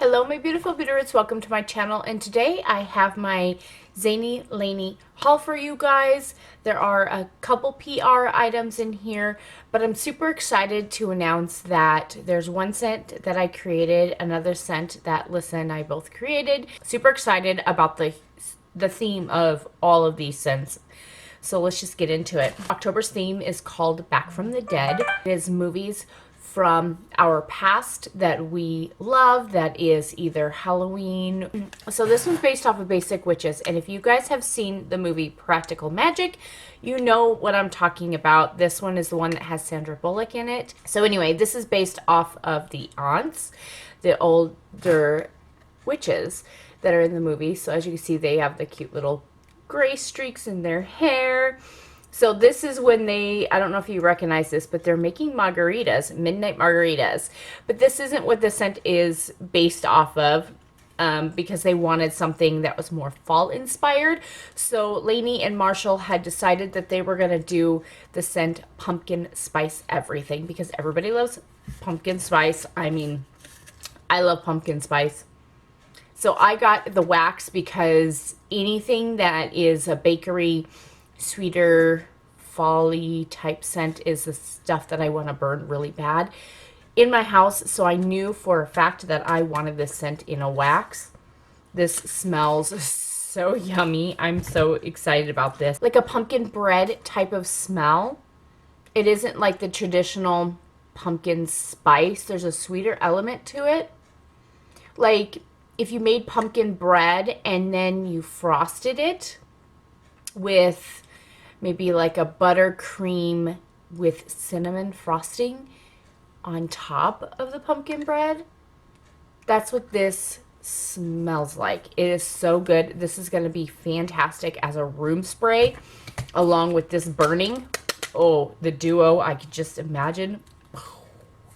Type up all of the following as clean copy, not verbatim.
Hello my beautiful Bitterroots, welcome to my channel, and today I have my Zainey Laney haul for you guys. There are a couple PR items in here, but I'm super excited to announce that there's one scent that I created, another scent that Lyssah and I both created. Super excited about the theme of all of these scents. So let's just get into it. October's theme is called Back from the Dead. It is movies from our past that we love, that is either Halloween. So this one's based off of Basic Witches, and if you guys have seen the movie Practical Magic, you know what I'm talking about. This one is the one that has Sandra Bullock in it. So anyway, this is based off of the aunts, the older witches that are in the movie. So as you can see, they have the cute little gray streaks in their hair. So this is when they, I don't know if you recognize this, but they're making margaritas, midnight margaritas. But this isn't what the scent is based off of, because they wanted something that was more fall inspired. So Laney and Marshall had decided that they were going to do the scent pumpkin spice everything, because everybody loves pumpkin spice. I mean, I love pumpkin spice. So I got the wax because anything that is a bakery, sweeter, fall-y type scent is the stuff that I want to burn really bad in my house. So I knew for a fact that I wanted this scent in a wax. This smells so yummy. I'm so excited about this. Like a pumpkin bread type of smell. It isn't like the traditional pumpkin spice. There's a sweeter element to it. Like if you made pumpkin bread and then you frosted it with maybe like a buttercream with cinnamon frosting on top of the pumpkin bread. That's what this smells like. It is so good. This is going to be fantastic as a room spray along with this burning. Oh, the duo, I could just imagine.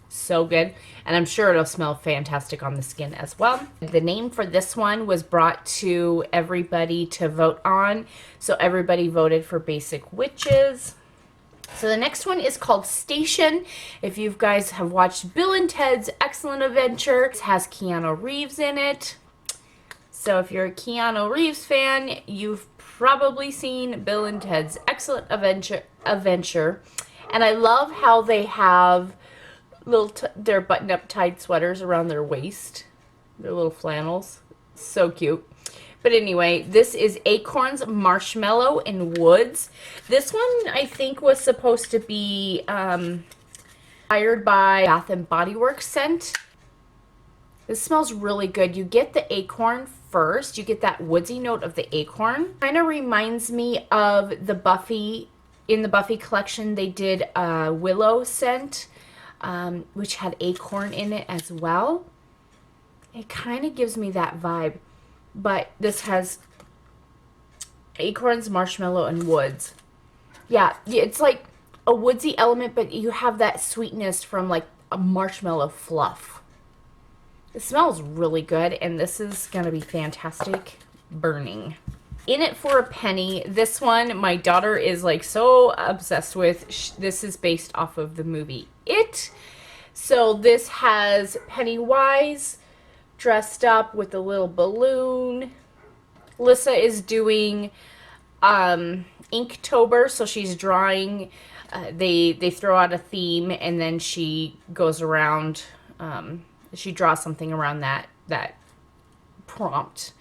So good. And I'm sure it'll smell fantastic on the skin as well. The name for this one was brought to everybody to vote on. So everybody voted for Basic Witches. So the next one is called Station. If you guys have watched Bill and Ted's Excellent Adventure, it has Keanu Reeves in it. So if you're a Keanu Reeves fan, you've probably seen Bill and Ted's Excellent Adventure. And I love how they have their button-up tight sweaters around their waist. Their little flannels. So cute. But anyway, this is Acorns, Marshmallow, and Woods. This one, I think, was supposed to be inspired by Bath and Body Works scent. This smells really good. You get the acorn first. You get that woodsy note of the acorn. Kind of reminds me of the Buffy. In the Buffy collection, they did a willow scent, which had acorn in it as well. It kind of gives me that vibe. But this has acorns, marshmallow, and woods. Yeah, it's like a woodsy element, but you have that sweetness from like a marshmallow fluff. It smells really good, and this is going to be fantastic burning. In It for a Penny, this one my daughter is like so obsessed with. This is based off of the movie It. So this has Pennywise dressed up with a little balloon. Lyssah is doing Inktober, so she's drawing. They throw out a theme, and then she goes around. She draws something around that prompt.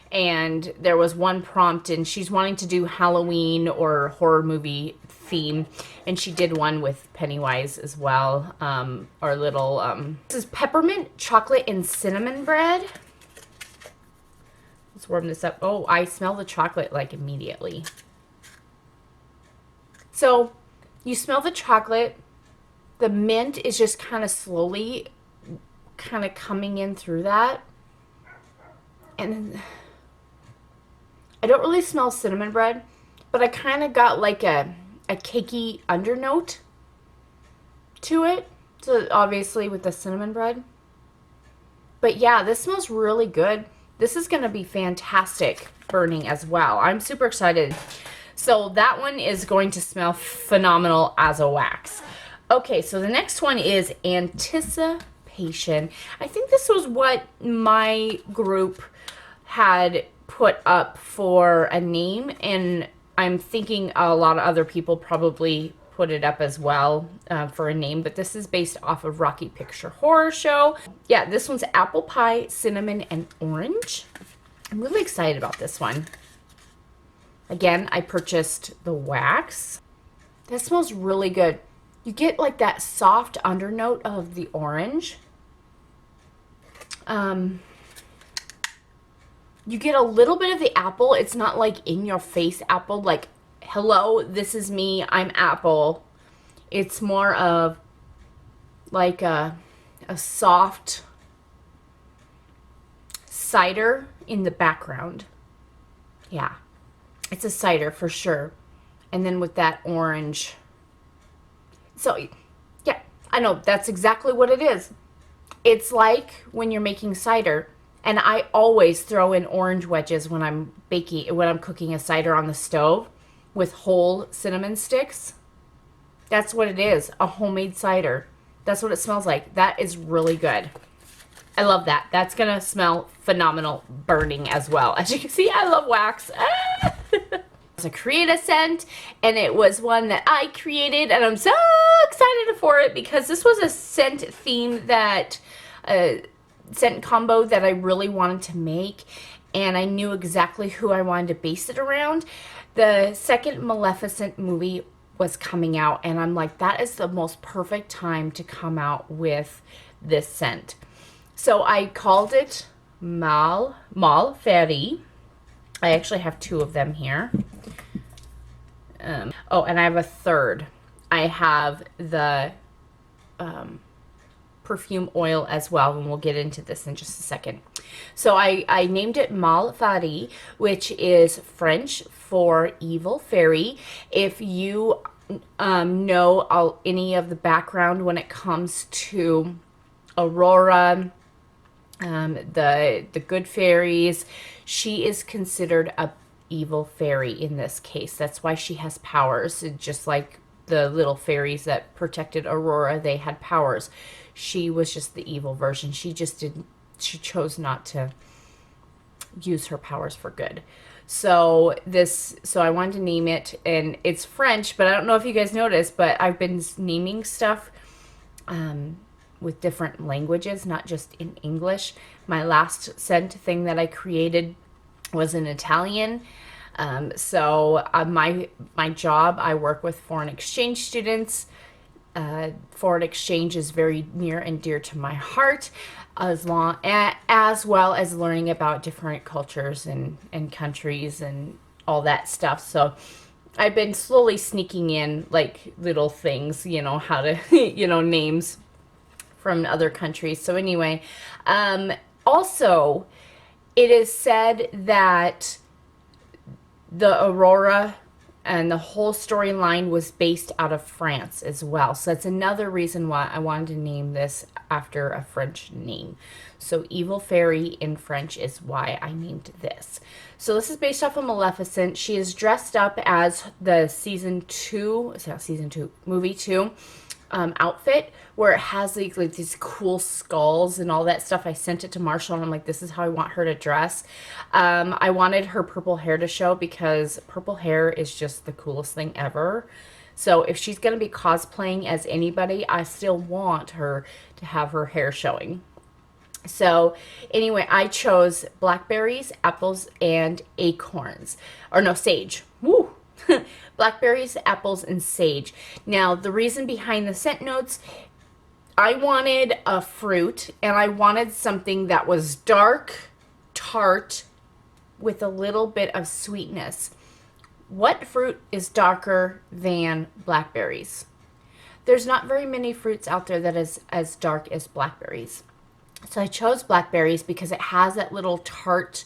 And there was one prompt, and she's wanting to do Halloween or horror movie theme, and she did one with Pennywise as well. Our little this is peppermint, chocolate, and cinnamon bread. Let's warm this up. Oh, I smell the chocolate like immediately. So you smell the chocolate. The mint is just kind of slowly kind of coming in through that, and then I don't really smell cinnamon bread, but I kind of got like a cakey undernote to it. So obviously with the cinnamon bread. But yeah, this smells really good. This is going to be fantastic burning as well. I'm super excited. So that one is going to smell phenomenal as a wax. Okay, so the next one is Anticipation. Anticipation. I think this was what my group had put up for a name, and I'm thinking a lot of other people probably put it up as well for a name, but this is based off of Rocky Picture Horror Show. Yeah, this one's apple pie, cinnamon, and orange. I'm really excited about this one. Again, I purchased the wax. That smells really good. You get like that soft undernote of the orange. You get a little bit of the apple. It's not like in your face apple, like, hello, this is me, I'm apple. It's more of like a soft cider in the background. Yeah, it's a cider for sure. And then with that orange. So, yeah, I know, that's exactly what it is. It's like when you're making cider. And I always throw in orange wedges when I'm cooking a cider on the stove with whole cinnamon sticks. That's what it is, a homemade cider. That's what it smells like. That is really good. I love that. That's gonna smell phenomenal burning as well. As you can see, I love wax. To create a scent, and it was one that I created, and I'm so excited for it because this was a scent theme that scent combo that I really wanted to make, and I knew exactly who I wanted to base it around. The second Maleficent movie was coming out, and I'm like, that is the most perfect time to come out with this scent. So I called it Mal Fairy. I actually have two of them here. Oh, and I have a third. I have the perfume oil as well, and we'll get into this in just a second. So I named it Mal Fairy, which is French for evil fairy. If you know any of the background when it comes to Aurora, the good fairies, she is considered a evil fairy in this case. That's why she has powers, just like the little fairies that protected Aurora, they had powers. She was just the evil version. She chose not to use her powers for good. So I wanted to name it, and it's French, but I don't know if you guys noticed, but I've been naming stuff with different languages, not just in English. My last scent thing that I created was in Italian. So my job, I work with foreign exchange students. Foreign exchange is very near and dear to my heart, as well as learning about different cultures and countries and all that stuff. So I've been slowly sneaking in like little things, how to, names from other countries. So anyway, also it is said that the Aurora and the whole storyline was based out of France as well. So that's another reason why I wanted to name this after a French name. So Evil Fairy in French is why I named this. So this is based off of Maleficent. She is dressed up as the movie 2 outfit, where it has like these cool skulls and all that stuff. I sent it to Marshall, and I'm like, this is how I want her to dress. I wanted her purple hair to show because purple hair is just the coolest thing ever. So if she's going to be cosplaying as anybody, I still want her to have her hair showing. So anyway, I chose blackberries, apples, and acorns. Or no, sage. Woo! Blackberries, apples, and sage. Now, the reason behind the scent notes, I wanted a fruit, and I wanted something that was dark, tart, with a little bit of sweetness. What fruit is darker than blackberries? There's not very many fruits out there that is as dark as blackberries. So I chose blackberries because it has that little tart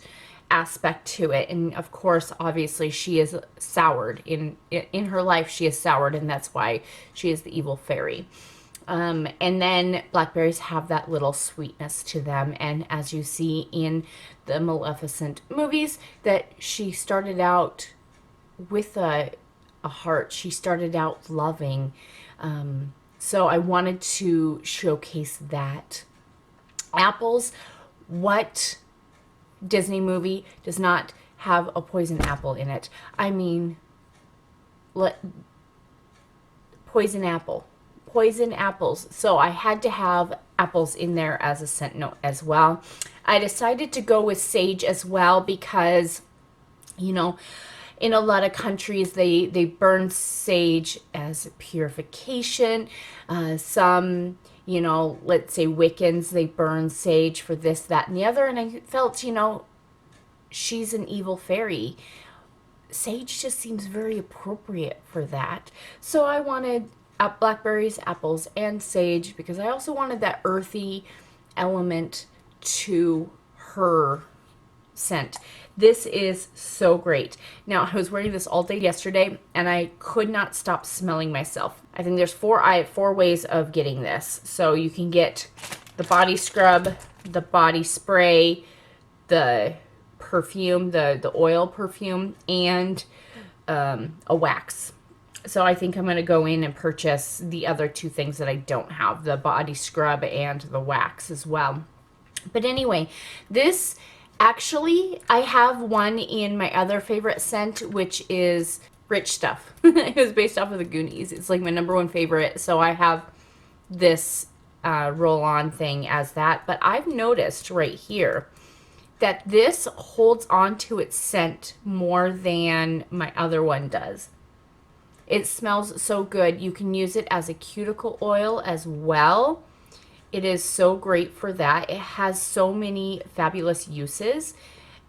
aspect to it, and of course, obviously, she is soured in her life. She is soured, and that's why she is the evil fairy. And then blackberries have that little sweetness to them, and as you see in the Maleficent movies, that she started out with a heart. She started out loving. So I wanted to showcase that Apples. What Disney movie does not have a poison apple in it? I mean, poison apple. Poison apples. So I had to have apples in there as a scent note as well. I decided to go with sage as well because, you know, in a lot of countries they burn sage as purification. Some, you know, let's say Wiccans, they burn sage for this, that, and the other. And I felt, you know, she's an evil fairy. Sage just seems very appropriate for that. So I wanted blackberries, apples, and sage because I also wanted that earthy element to her scent. This is so great. Now, I was wearing this all day yesterday and I could not stop smelling myself. I think there's four ways of getting this. So you can get the body scrub, the body spray, the perfume, the oil perfume, and a wax. So I think I'm going to go in and purchase the other two things that I don't have, the body scrub and the wax as well. But anyway, this actually, I have one in my other favorite scent, which is Rich Stuff. It was based off of the Goonies. It's like my #1 favorite. So I have this roll-on thing as that. But I've noticed right here that this holds on to its scent more than my other one does. It smells so good. You can use it as a cuticle oil as well. It is so great for that. It has so many fabulous uses.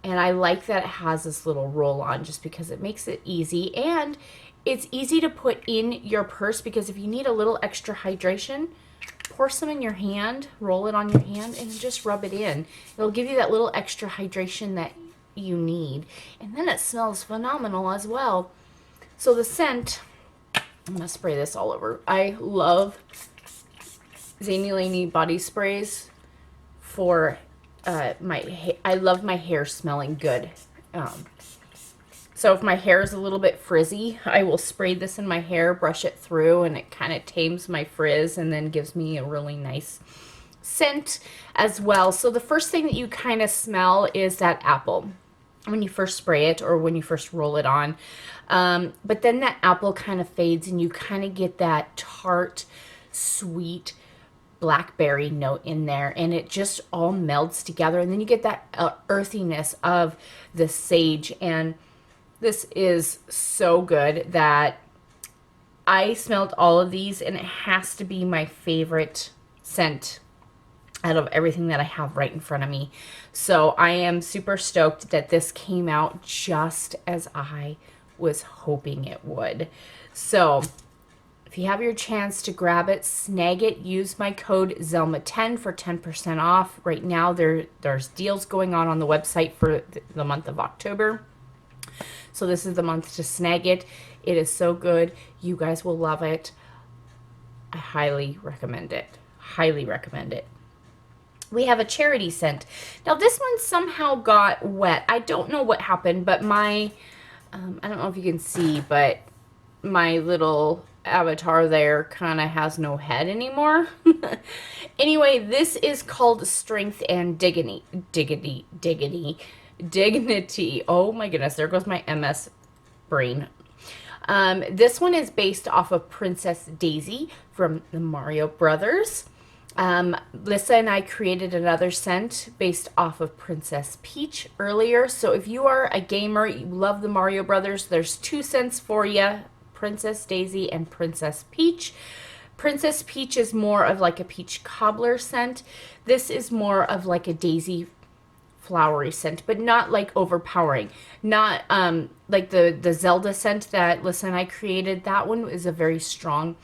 And I like that it has this little roll-on just because it makes it easy. And it's easy to put in your purse because if you need a little extra hydration, pour some in your hand, roll it on your hand, and just rub it in. It'll give you that little extra hydration that you need. And then it smells phenomenal as well. So the scent, I'm going to spray this all over. I love Zainey Laney body sprays for I love my hair smelling good. So if my hair is a little bit frizzy, I will spray this in my hair, brush it through, and it kind of tames my frizz and then gives me a really nice scent as well. So the first thing that you kind of smell is that apple when you first spray it or when you first roll it on. But then that apple kind of fades and you kind of get that tart, sweet blackberry note in there, and it just all melds together. And then you get that earthiness of the sage, and this is so good that I smelled all of these, and it has to be my favorite scent out of everything that I have right in front of me. So I am super stoked that this came out just as I was hoping it would. So if you have your chance to grab it, snag it, use my code Zelma10 for 10% off. Right now there's deals going on the website for the month of October. So this is the month to snag it. It is so good. You guys will love it. I highly recommend it. Highly recommend it. We have a charity scent. Now this one somehow got wet. I don't know what happened, but my, I don't know if you can see, but my little avatar there kind of has no head anymore. Anyway, this is called Strength and Dignity. Oh my goodness, there goes my MS brain. This one is based off of Princess Daisy from the Mario Brothers. Lyssah and I created another scent based off of Princess Peach earlier. So if you are a gamer, you love the Mario Brothers, there's two scents for you, Princess Daisy and Princess Peach. Princess Peach is more of like a peach cobbler scent. This is more of like a daisy flowery scent, but not like overpowering. Not like the Zelda scent that Lyssah and I created. That one is a very strong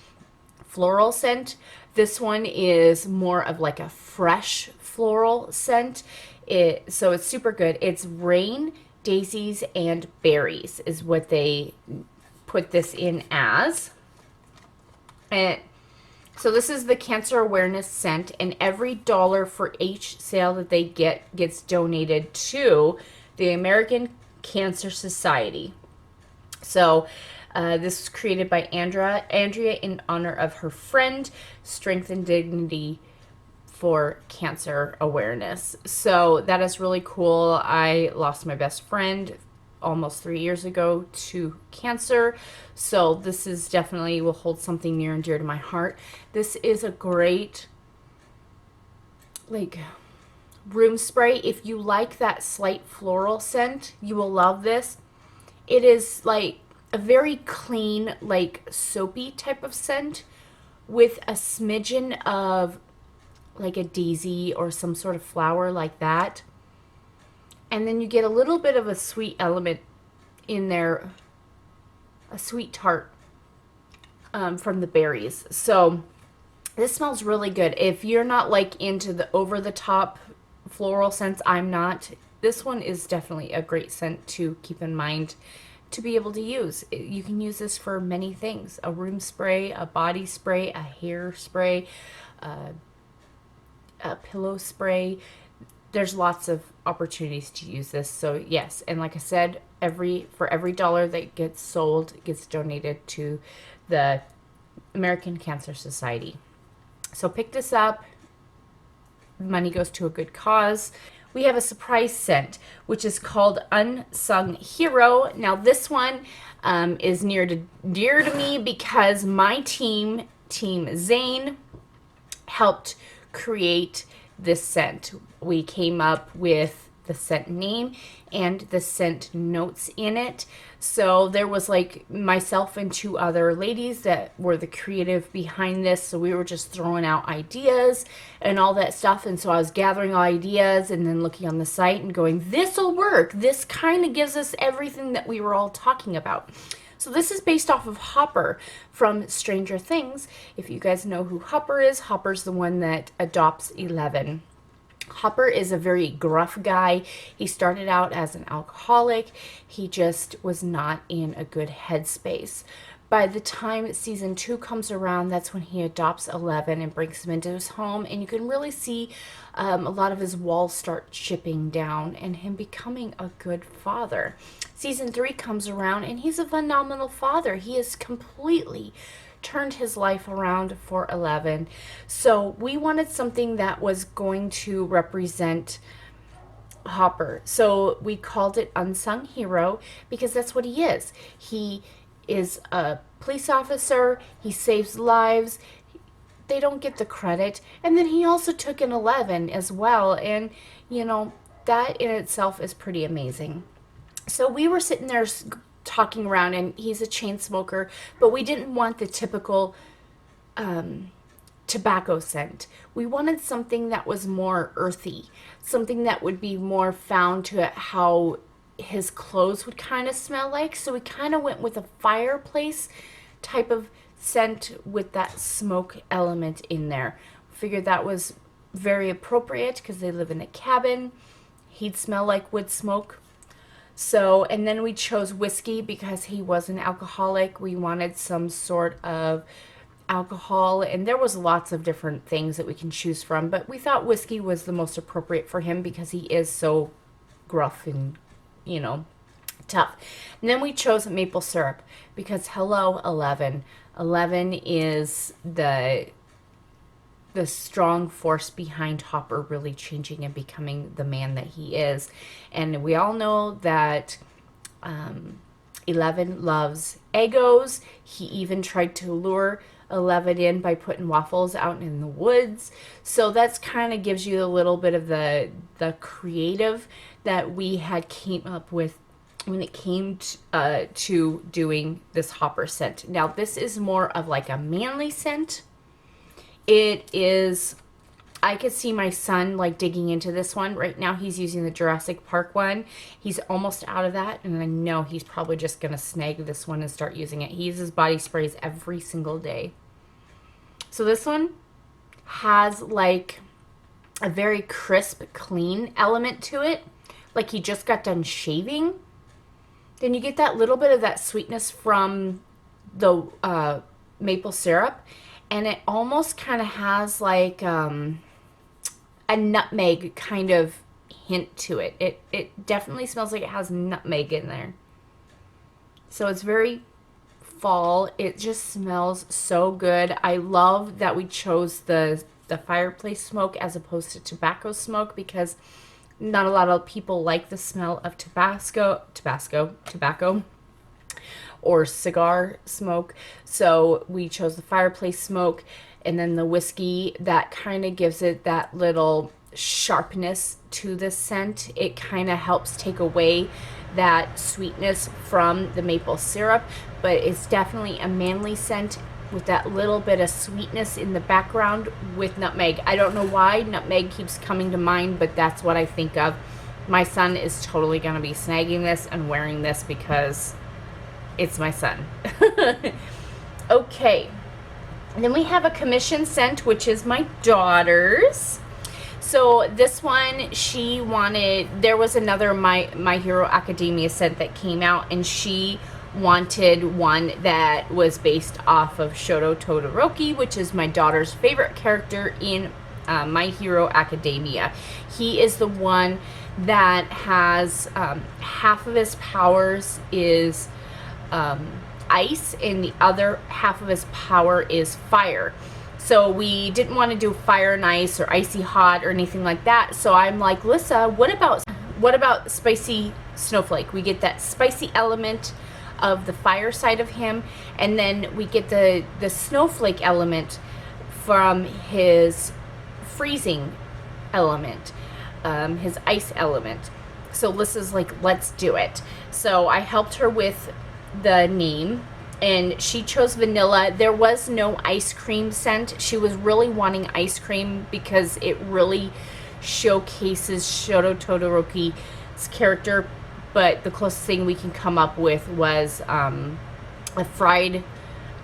floral scent. This one is more of like a fresh floral scent. So it's super good. It's rain, daisies, and berries is what they put this in as. And so this is the cancer awareness scent, and every $1 for each sale that they get gets donated to the American Cancer Society. So this was created by Andrea in honor of her friend, Strength and Dignity for cancer awareness. So that is really cool. I lost my best friend almost 3 years ago to cancer. So this is definitely will hold something near and dear to my heart. This is a great like room spray. If you like that slight floral scent, you will love this. It is like a very clean, like soapy type of scent with a smidgen of like a daisy or some sort of flower like that. And then you get a little bit of a sweet element in there, a sweet tart from the berries. So this smells really good. If you're not like into the over the top floral scents, I'm not. This one is definitely a great scent to keep in mind to be able to use. You can use this for many things: a room spray, a body spray, a hair spray, a pillow spray. There's lots of opportunities to use this. So yes, and like I said, for every dollar that gets sold, it gets donated to the American Cancer Society. So pick this up. Money goes to a good cause. We have a surprise scent, which is called Unsung Hero. Now this one is dear to me because my team Zane, helped create this scent. We came up with the scent name and the scent notes in it. So there was like myself and two other ladies that were the creative behind this. So we were just throwing out ideas and all that stuff. And so I was gathering ideas and then looking on the site and going, this'll work. This kind of gives us everything that we were all talking about. So this is based off of Hopper from Stranger Things. If you guys know who Hopper is, Hopper's the one that adopts 11. Hopper is a very gruff guy. He started out as an alcoholic. He just was not in a good headspace. By the time season 2 comes around, that's when he adopts 11 and brings him into his home. And you can really see a lot of his walls start chipping down and him becoming a good father. Season 3 comes around and he's a phenomenal father. He has completely turned his life around for 11. So we wanted something that was going to represent Hopper. So we called it Unsung Hero because that's what he is. He is a police officer. He saves lives. They don't get the credit. And then he also took an 11 as well. And, you know, that in itself is pretty amazing. So we were sitting there talking around, and he's a chain smoker, but we didn't want the typical tobacco scent. We wanted something that was more earthy, something that would be more found to how his clothes would kind of smell like. So we kind of went with a fireplace type of scent with that smoke element in there. Figured that was very appropriate because they live in a cabin. He'd smell like wood smoke. So, and then we chose whiskey because he was an alcoholic. We wanted some sort of alcohol, and there was lots of different things that we can choose from, but we thought whiskey was the most appropriate for him because he is so gruff and, you know, tough. And then we chose maple syrup because hello, 11. 11 is the strong force behind Hopper really changing and becoming the man that he is. And we all know that 11 loves Eggos. He even tried to lure 11 in by putting waffles out in the woods. So that's kind of gives you a little bit of the creative that we had came up with when it came to doing this Hopper scent. Now this is more of like a manly scent. It is, I could see my son like digging into this one. Right now he's using the Jurassic Park one. He's almost out of that, and I know he's probably just going to snag this one and start using it. He uses body sprays every single day. So this one has like a very crisp, clean element to it. Like he just got done shaving. Then you get that little bit of that sweetness from the maple syrup. And it almost kind of has like a nutmeg kind of hint to it. It definitely smells like it has nutmeg in there. So it's very fall. It just smells so good. I love that we chose the the fireplace smoke as opposed to tobacco smoke, because not a lot of people like the smell of tobacco or cigar smoke. So we chose the fireplace smoke, and then the whiskey, that kind of gives it that little sharpness to the scent. It kind of helps take away that sweetness from the maple syrup, but it's definitely a manly scent with that little bit of sweetness in the background with nutmeg. I don't know why nutmeg keeps coming to mind, but that's what I think of. My son is totally going to be snagging this and wearing this because it's my son. Okay. And then we have a commission scent, which is my daughter's. So this one, she wanted, there was another My Hero Academia scent that came out, and she wanted one that was based off of Shoto Todoroki, which is my daughter's favorite character in My Hero Academia. He is the one that has half of his powers is ice, and the other half of his power is fire. So we didn't want to do fire and ice or icy hot or anything like that. So I'm like, Lyssah, what about spicy Snowflake? We get that spicy element of the fire side of him, and then we get the snowflake element from his freezing element, his ice element. So Lyssah's like, let's do it. So I helped her with the name, and she chose vanilla. There was no ice cream scent. She was really wanting ice cream because it really showcases Shoto Todoroki's character, but the closest thing we can come up with was a fried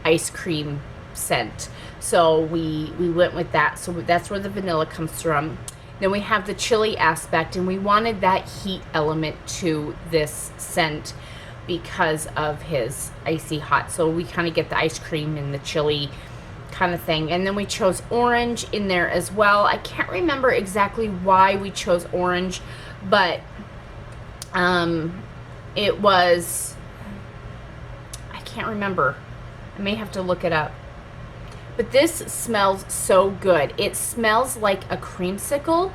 ice cream scent. So we went with that. So that's where the vanilla comes from. Then we have the chili aspect, and we wanted that heat element to this scent because of his icy hot. So we kind of get the ice cream and the chili kind of thing. And then we chose orange in there as well. I can't remember exactly why we chose orange, but it was, I can't remember. I may have to look it up. But this smells so good. It smells like a creamsicle,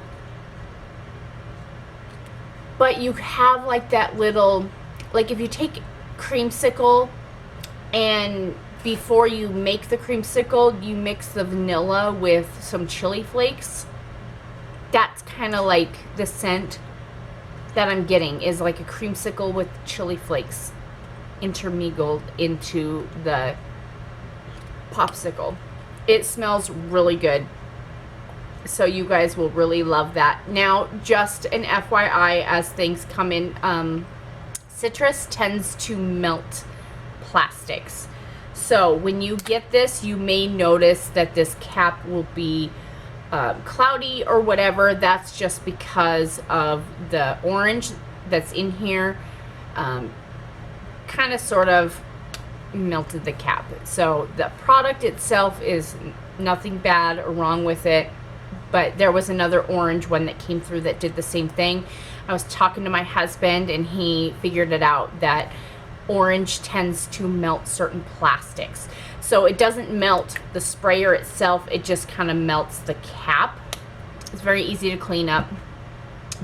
but you have like that little, like if you take creamsicle and before you make the creamsicle, you mix the vanilla with some chili flakes. That's kind of like the scent that I'm getting, is like a creamsicle with chili flakes intermingled into the popsicle. It smells really good. So you guys will really love that. Now, just an FYI, as things come in, citrus tends to melt plastics. So when you get this, you may notice that this cap will be cloudy or whatever. That's just because of the orange that's in here kind of sort of melted the cap. So the product itself is nothing bad or wrong with it, but there was another orange one that came through that did the same thing. I was talking to my husband, and he figured it out that orange tends to melt certain plastics. So it doesn't melt the sprayer itself, it just kind of melts the cap. It's very easy to clean up.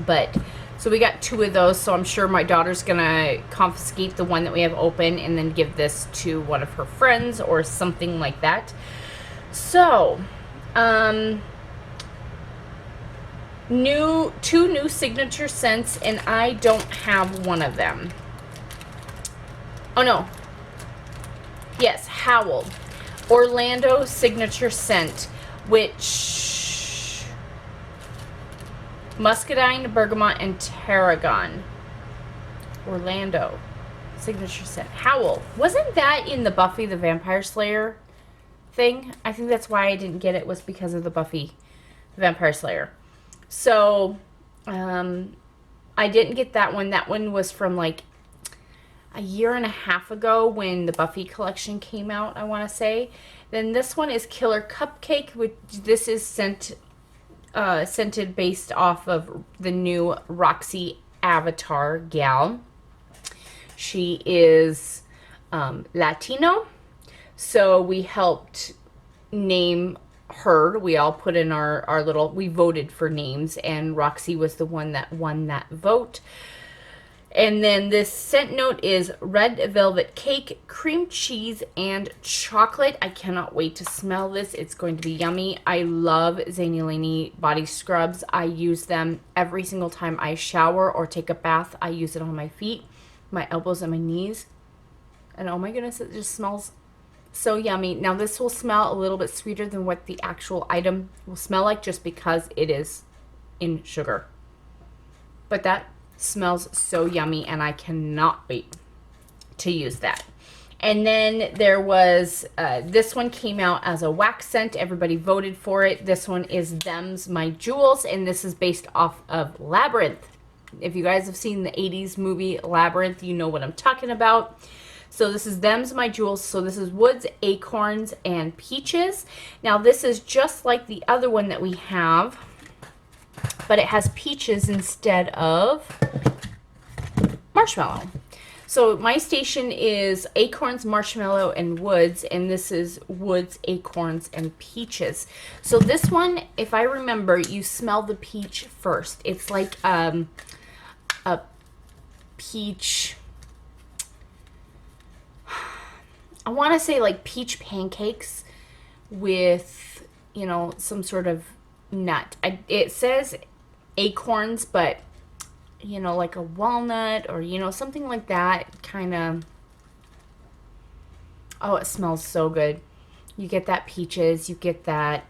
But so we got 2 of those, so I'm sure my daughter's gonna confiscate the one that we have open and then give this to one of her friends or something like that. So two new signature scents, and I don't have one of them. Oh no. Yes, Howl. Orlando signature scent, which muscadine, bergamot, and tarragon. Orlando signature scent. Howl. Wasn't that in the Buffy the Vampire Slayer thing? I think that's why I didn't get it, was because of the Buffy the Vampire Slayer. So, I didn't get that one. That one was from like a year and a half ago when the Buffy collection came out, I want to say. Then this one is Killer Cupcake, which this is scented based off of the new Roxy Avatar gal. She is Latino, so we helped name heard. We all put in our little, we voted for names, and Roxy was the one that won that vote. And then this scent note is red velvet cake, cream cheese, and chocolate. I cannot wait to smell this. It's going to be yummy. I love Zainey Laney body scrubs. I use them every single time I shower or take a bath. I use it on my feet, my elbows, and my knees. And oh my goodness, it just smells so yummy. Now this will smell a little bit sweeter than what the actual item will smell like, just because it is in sugar. But that smells so yummy, and I cannot wait to use that. And then there was, this one came out as a wax scent. Everybody voted for it. This one is Them's My Jewels, and this is based off of Labyrinth. If you guys have seen the 80s movie Labyrinth, you know what I'm talking about. So this is Them's My Jewels. So this is woods, acorns, and peaches. Now this is just like the other one that we have, but it has peaches instead of marshmallow. So my station is acorns, marshmallow, and woods, and this is woods, acorns, and peaches. So this one, if I remember, you smell the peach first. It's like a peach, I want to say like peach pancakes with, you know, some sort of nut. It says acorns, but you know, like a walnut or, you know, something like that kind of. Oh, it smells so good. You get that peaches, you get that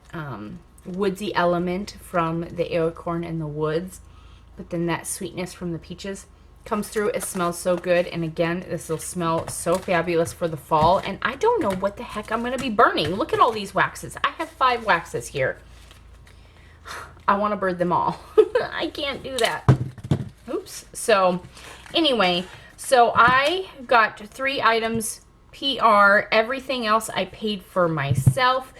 woodsy element from the acorn and the woods, but then that sweetness from the peaches comes through. It smells so good. And again, this will smell so fabulous for the fall. And I don't know what the heck I'm going to be burning. Look at all these waxes. I have 5 waxes here. I want to burn them all. I can't do that. Oops. So anyway, so I got 3 items PR. Everything else I paid for myself.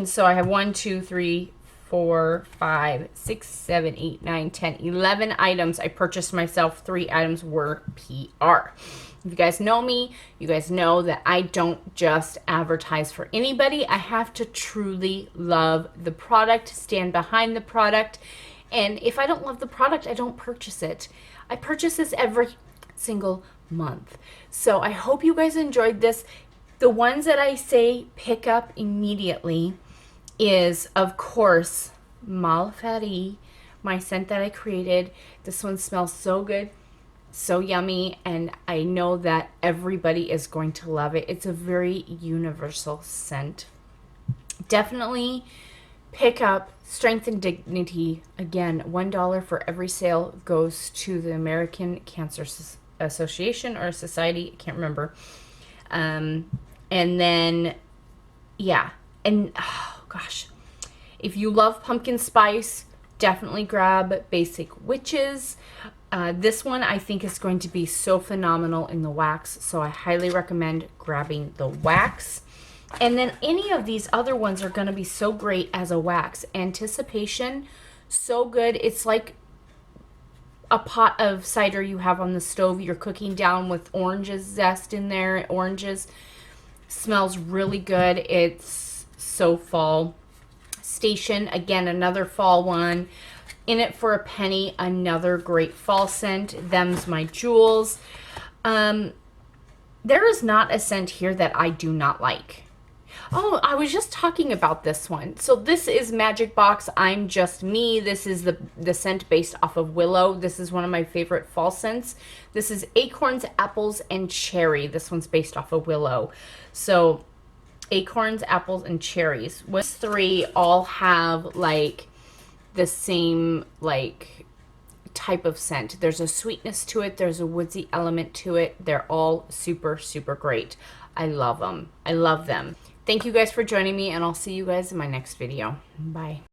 So I have 1, 2, 3, 4, 5, 6, 7, 8, 9, 10, 11 items I purchased myself. 3 items were PR. If you guys know me, you guys know that I don't just advertise for anybody. I have to truly love the product, stand behind the product. And if I don't love the product, I don't purchase it. I purchase this every single month. So I hope you guys enjoyed this. The ones that I say pick up immediately is, of course, Malfari, my scent that I created. This one smells so good, so yummy, and I know that everybody is going to love it. It's a very universal scent. Definitely pick up Strength and Dignity. Again, $1 for every sale goes to the American Cancer Association or Society. I can't remember. And then, yeah. And, oh, gosh. If you love pumpkin spice, definitely grab Basic Witches. This one I think is going to be so phenomenal in the wax. So I highly recommend grabbing the wax. And then any of these other ones are going to be so great as a wax. Anticipation, so good. It's like a pot of cider you have on the stove. You're cooking down with oranges zest in there. Oranges. Smells really good. It's so fall. Station, again, another fall one. In It for a Penny, another great fall scent. Them's My Jewels. There is not a scent here that I do not like. Oh, I was just talking about this one. So this is Magic Box I'm Just Me. This is the scent based off of Willow. This is one of my favorite fall scents. This is Acorns, Apples, and Cherry. This one's based off of Willow. So acorns, apples, and cherries. These 3 all have like the same like type of scent. There's a sweetness to it. There's a woodsy element to it. They're all super, super great. I love them. I love them. Thank you guys for joining me, and I'll see you guys in my next video. Bye.